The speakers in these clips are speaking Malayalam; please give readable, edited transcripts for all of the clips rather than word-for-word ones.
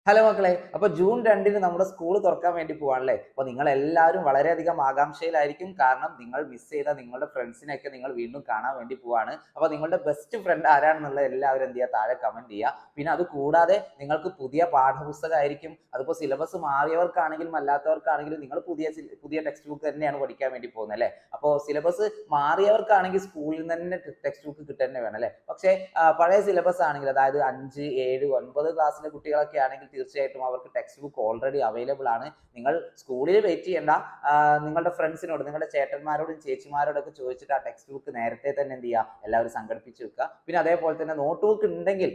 ഹലോ മക്കളെ, അപ്പൊ ജൂൺ 2-ന് നമ്മുടെ സ്കൂൾ തുറക്കാൻ വേണ്ടി പോവാണല്ലേ. അപ്പൊ നിങ്ങൾ എല്ലാവരും വളരെയധികം ആകാംക്ഷയിലായിരിക്കും. കാരണം നിങ്ങൾ മിസ് ചെയ്ത നിങ്ങളുടെ ഫ്രണ്ട്സിനെയൊക്കെ നിങ്ങൾ വീണ്ടും കാണാൻ വേണ്ടി പോവാണ്. അപ്പൊ നിങ്ങളുടെ ബെസ്റ്റ് ഫ്രണ്ട് ആരാണെന്നുള്ളത് എല്ലാവരും എന്ത് ചെയ്യുക, താഴെ കമന്റ് ചെയ്യുക. പിന്നെ അത് കൂടാതെ നിങ്ങൾക്ക് പുതിയ പാഠപുസ്തകമായിരിക്കും. അതിപ്പോ സിലബസ് മാറിയവർക്കാണെങ്കിലും അല്ലാത്തവർക്കാണെങ്കിലും നിങ്ങൾ പുതിയ ടെക്സ്റ്റ് ബുക്ക് തന്നെയാണ് പഠിക്കാൻ വേണ്ടി പോകുന്നത് അല്ലേ. അപ്പോൾ സിലബസ് മാറിയവർക്കാണെങ്കിൽ സ്കൂളിൽ നിന്ന് തന്നെ ടെക്സ്റ്റ് ബുക്ക് കിട്ടുക വേണം അല്ലേ. പക്ഷേ പഴയ സിലബസ് ആണെങ്കിൽ, അതായത് 5, 7, 9 ക്ലാസ്സിലെ കുട്ടികളൊക്കെ ആണെങ്കിൽ തീർച്ചയായിട്ടും അവർക്ക് ടെക്സ്റ്റ് ബുക്ക് ഓൾറെഡി അവൈലബിൾ ആണ്. നിങ്ങൾ സ്കൂളിൽ വെയിറ്റ് ചെയ്യേണ്ട. നിങ്ങളുടെ ഫ്രണ്ട്സിനോട്, നിങ്ങളുടെ ചേട്ടന്മാരോടും ചേച്ചിമാരോടൊക്കെ ചോദിച്ചിട്ട് ആ ടെക്സ്റ്റ് ബുക്ക് നേരത്തെ തന്നെ എന്ത് ചെയ്യുക, എല്ലാവരും സംഘടിപ്പിച്ച് വെക്കുക. പിന്നെ അതേപോലെ തന്നെ നോട്ട് ബുക്ക് ഉണ്ടെങ്കിൽ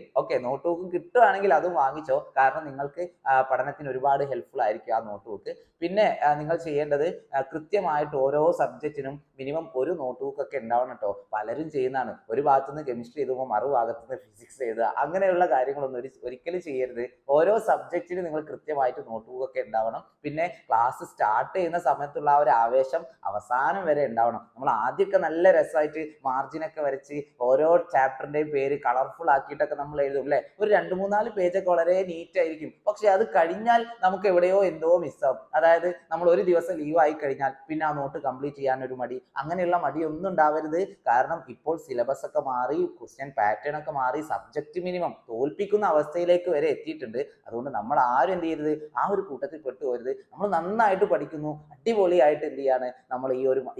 നോട്ട് ബുക്ക് കിട്ടുകയാണെങ്കിൽ അതും വാങ്ങിച്ചോ. കാരണം നിങ്ങൾക്ക് പഠനത്തിന് ഒരുപാട് ഹെൽപ്ഫുൾ ആയിരിക്കും ആ നോട്ട് ബുക്ക്. പിന്നെ നിങ്ങൾ ചെയ്യേണ്ടത് കൃത്യമായിട്ട് ഓരോ സബ്ജക്റ്റിനും മിനിമം ഒരു നോട്ട് ബുക്ക് ഒക്കെ ഉണ്ടാവണം കേട്ടോ. പലരും ചെയ്യുന്നതാണ്, ഒരു ഭാഗത്തുനിന്ന് കെമിസ്ട്രി എഴുതുമ്പോൾ മറുഭാഗത്തുനിന്ന് ഫിസിക്സ് എഴുതുക, അങ്ങനെയുള്ള കാര്യങ്ങളൊന്നും ഒരിക്കലും ചെയ്യരുത്. ഓരോ സബ്ജക്റ്റിന് നിങ്ങൾ കൃത്യമായിട്ട് നോട്ട് ബുക്ക് ഒക്കെ ഉണ്ടാവണം. പിന്നെ ക്ലാസ് സ്റ്റാർട്ട് ചെയ്യുന്ന സമയത്തുള്ള ആ ഒരു ആവേശം അവസാനം വരെ ഉണ്ടാവണം. നമ്മൾ ആദ്യമൊക്കെ നല്ല രസമായിട്ട് മാർജിനൊക്കെ വരച്ച് ഓരോ ചാപ്റ്ററിന്റെയും പേര് കളർഫുൾ ആക്കിയിട്ടൊക്കെ നമ്മൾ എഴുതും അല്ലെ. ഒരു 2-3-4 പേജൊക്കെ വളരെ നീറ്റ് ആയിരിക്കും. പക്ഷെ അത് കഴിഞ്ഞാൽ നമുക്ക് എവിടെയോ എന്തോ മിസ്സാവും. അതായത് നമ്മൾ ഒരു ദിവസം ലീവ് ആയി കഴിഞ്ഞാൽ പിന്നെ ആ നോട്ട് കംപ്ലീറ്റ് ചെയ്യാൻ ഒരു മടി, അങ്ങനെയുള്ള മടിയൊന്നും ഉണ്ടാവരുത്. കാരണം ഇപ്പോൾ സിലബസ് ഒക്കെ മാറി, ക്വസ്റ്റ്യൻ പാറ്റേൺ ഒക്കെ മാറി, സബ്ജക്ട് മിനിമം തോൽപ്പിക്കുന്ന അവസ്ഥയിലേക്ക് വരെ എത്തിയിട്ടുണ്ട്. അതുകൊണ്ട് നമ്മൾ ആരും എന്ത് ചെയ്യരുത്, ആ ഒരു കൂട്ടത്തിൽ പെട്ടുപോരുത്. നമ്മൾ നന്നായിട്ട് പഠിക്കുന്നു, അടിപൊളിയായിട്ട് എന്ത് ചെയ്യാണ്, നമ്മൾ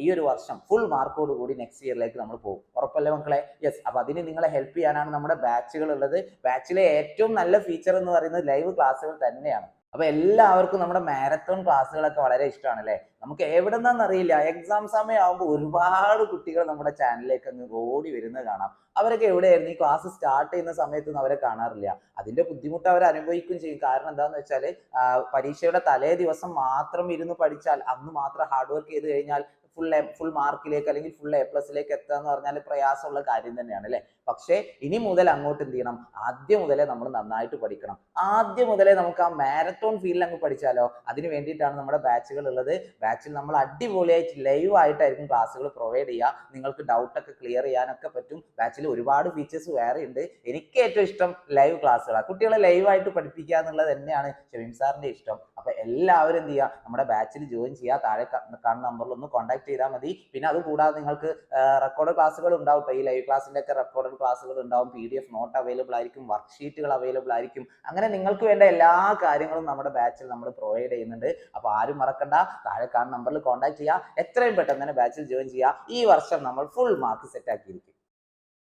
ഈ ഒരു വർഷം ഫുൾ മാർക്കോട് കൂടി നെക്സ്റ്റ് ഇയറിലേക്ക് നമ്മൾ പോകും. ഉറപ്പല്ലേ മക്കളെ? യെസ്. അപ്പൊ അതിന് നിങ്ങളെ ഹെൽപ്പ് ചെയ്യാനാണ് നമ്മുടെ ബാച്ചുകൾ ഉള്ളത്. ബാച്ചിലെ ഏറ്റവും നല്ല ഫീച്ചർ എന്ന് പറയുന്നത് ലൈവ് ക്ലാസ്സുകൾ തന്നെയാണ്. അപ്പൊ എല്ലാവർക്കും നമ്മുടെ മാരത്തോൺ ക്ലാസ്സുകളൊക്കെ വളരെ ഇഷ്ടമാണ് അല്ലെ. നമുക്ക് എവിടെ നിന്നറിയില്ല, എക്സാം സമയം ആകുമ്പോൾ ഒരുപാട് കുട്ടികൾ നമ്മുടെ ചാനലിലേക്ക് അങ്ങ് ഓടി വരുന്നത് കാണാം. അവരൊക്കെ എവിടെയായിരുന്നു? ഈ ക്ലാസ് സ്റ്റാർട്ട് ചെയ്യുന്ന സമയത്തൊന്നും അവരെ കാണാറില്ല. അതിന്റെ ബുദ്ധിമുട്ട് അവർ അനുഭവിക്കുകയും ചെയ്യും. കാരണം എന്താന്ന് വെച്ചാൽ പരീക്ഷയുടെ തലേ ദിവസം മാത്രം ഇരുന്ന് പഠിച്ചാൽ, അന്ന് മാത്രം ഹാർഡ് വർക്ക് ചെയ്ത് കഴിഞ്ഞാൽ ഫുൾ മാർക്കിലേക്ക് അല്ലെങ്കിൽ ഫുൾ A+ലേക്ക് എത്തുക എന്ന് പറഞ്ഞാൽ പ്രയാസമുള്ള കാര്യം തന്നെയാണ് അല്ലെ. പക്ഷേ ഇനി മുതൽ അങ്ങോട്ട് എന്ത് ചെയ്യണം, ആദ്യം മുതലേ നമ്മൾ നന്നായിട്ട് പഠിക്കണം. ആദ്യം മുതലേ നമുക്ക് ആ മാരത്തോൺ ഫീൽഡിൽ അങ്ങ് പഠിച്ചാലോ. അതിന് വേണ്ടിയിട്ടാണ് നമ്മുടെ ബാച്ചുകൾ ഉള്ളത്. ബാച്ചിൽ നമ്മൾ അടിപൊളിയായിട്ട് ലൈവ് ആയിട്ടായിരിക്കും ക്ലാസ്സുകൾ പ്രൊവൈഡ് ചെയ്യുക. നിങ്ങൾക്ക് ഡൗട്ടൊക്കെ ക്ലിയർ ചെയ്യാനൊക്കെ പറ്റും. ബാച്ചിൽ ഒരുപാട് ഫീച്ചേഴ്സ് വേറെ ഉണ്ട്. എനിക്ക് ഏറ്റവും ഇഷ്ടം ലൈവ് ക്ലാസ്സുകളാണ്. കുട്ടികളെ ലൈവായിട്ട് പഠിപ്പിക്കുക എന്നുള്ളത് തന്നെയാണ് ഷമീം സാറിന്റെ ഇഷ്ടം. അപ്പൊ എല്ലാവരും എന്ത് ചെയ്യുക, നമ്മുടെ ബാച്ചിൽ ജോയിൻ ചെയ്യുക. താഴെ കാണുന്ന നമ്പറിൽ ഒന്ന് കോൺടാക്ട് ചെയ്താൽ മതി. പിന്നെ അത് കൂടാതെ നിങ്ങൾക്ക് റെക്കോർഡ് ക്ലാസ്സുകൾ ഉണ്ടാവും. ഈ ലൈവ് ക്ലാസ്സിന്റെ ഒക്കെ റെക്കോർഡ് ക്ലാസ്സുകൾ ഉണ്ടാവും. PDF നോട്ട് അവൈലബിൾ ആയിരിക്കും, വർക്ക് ഷീറ്റുകൾ അവൈലബിൾ ആയിരിക്കും. അങ്ങനെ നിങ്ങൾക്ക് വേണ്ട എല്ലാ കാര്യങ്ങളും നമ്മുടെ ബാച്ചിൽ നമ്മൾ പ്രൊവൈഡ് ചെയ്യുന്നുണ്ട്. അപ്പൊ ആരും മറക്കണ്ട, താഴെ കാണുന്ന നമ്പറിൽ കോൺടാക്ട് ചെയ്യുക. എത്രയും പെട്ടെന്ന് തന്നെ ബാച്ചിൽ ജോയിൻ ചെയ്യുക. ഈ വർഷം നമ്മൾ ഫുൾ മാർക്ക് സെറ്റ് ആക്കിയിരിക്കും.